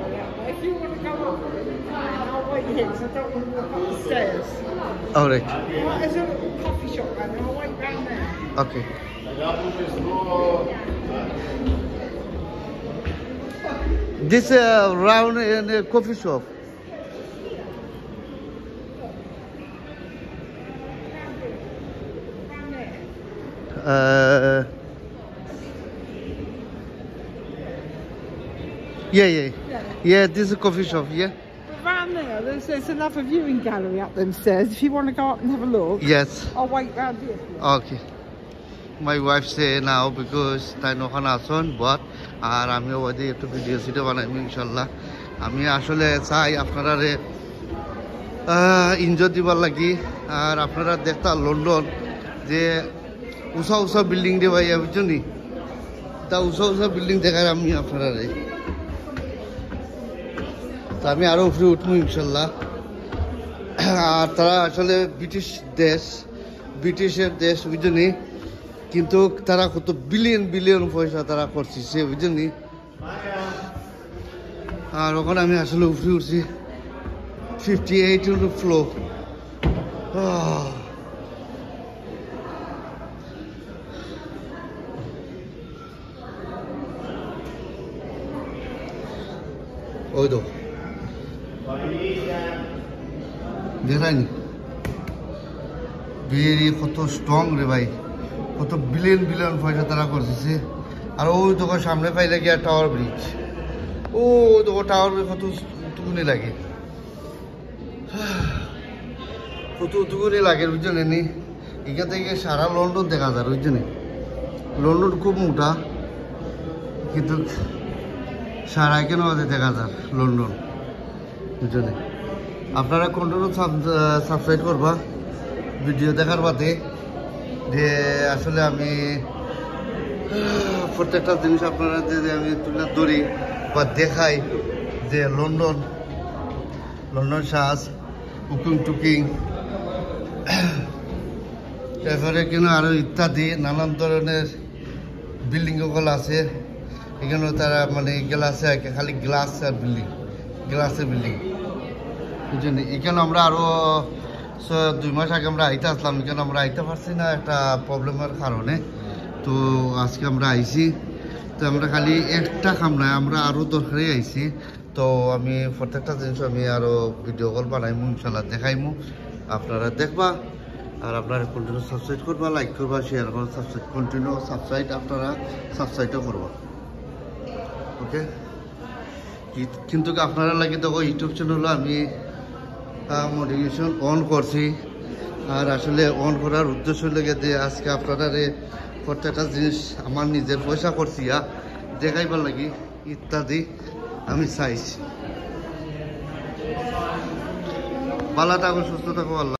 gallery up there. If you want to go up, I'll wait here because I don't want to walk up the stairs. All right. Right, there's a little coffee shop round there. I'll wait round there. Okay. This round in a coffee shop. Yeah. This is a coffee shop. Yeah. Round there, there's another viewing gallery up them stairs. If you want to go up and have a look, Yes. I'll wait round here. Okay. My wife say now because I know Hanason, but I'm over there to video video বানাইবো ইনশাআল্লাহ আমি আসলে চাই আপনারা enjoy দিবার লাগি আর আপনারা দেখতা London যে উঁচা উঁচা বিল্ডিং দিয়ে ভাই বুঝছনি তা উঁচা উঁচা বিল্ডিং দেখার আমি আপনারা তা আমি আরো উপরে উঠবো ইনশাআল্লাহ আর তারা আসলে ব্রিটিশের দেশ বুঝছনি কিন্তু তারা কত বিলিয়ন বিলিয়ন পয়সা তারা করছে বুঝলি আর ওখানে আমি আসলে উপরে উঠছি 58 ফ্লোর ওই তো দেখায়নি বেরি কত স্ট্রং রে ভাই কত বিলিয়ন বিলিয়ন পয়সা তারা করতেছে আর ওই দোকান সামনে পাইলে গিয়া টাওয়ার ব্রিজ ও দোকান টাওয়ার ব্রিজ কত উতুগুনি লাগে কত উতুগুনি লাগে বুঝছেন নি এখান থেকে সারা লন্ডন দেখা যায় বুঝছেন লন্ডন খুব মোটা কিন্তু সারা কেন দেখা যায় লন্ডন বুঝছেন আপনারা কন্টিনিউ সাবস্ক্রাইব করবা ভিডিও দেখার বাদে যে আসলে আমি প্রত্যেকটা জিনিস আপনারা যে আমি তুলে ধরি বা দেখাই যে লন্ডন সাজ কুকিং টুকিং এরপরে কিন্তু আরও ইত্যাদি নানান ধরনের বিল্ডিংগুলো আছে এখানে তারা মানে গ্লাসে খালি গ্লাস আর গ্লাসের বিল্ডিং বুঝছেন এখানে আমরা আরও 2 মাস আগে আমরা আইতে আসলাম কেন আমরা আইতে পারছি না একটা প্রবলেমের কারণে তো আজকে আমরা আইছি তো আমরা খালি একটা কাম নাই আমরা আরও দরকারি আইছি তো আমি প্রত্যেকটা জিনিস আমি আরও ভিডিও কল বানাইমু ইনশাল্লাহ দেখাইমু আপনারা দেখবা আর আপনারা কন্টিনিউ সাবস্ক্রাইব করবা লাইক করবা শেয়ার করবা কন্টিনিউ আপনারা সাবস্ক্রাইবও করবা ওকে কিন্তু আপনারা লাগে দেখো ইউটিউব চ্যানেল আমি মোটিভেশন অন করছি আর আসলে অন করার উদ্দেশ্য লেগে যে আজকে আপনারা প্রত্যেকটা জিনিস আমার নিজের পয়সা করছি দেখাইবার লাগি ইত্যাদি আমি চাইছি ভালো থাকো সুস্থ থাকো আল্লাহ।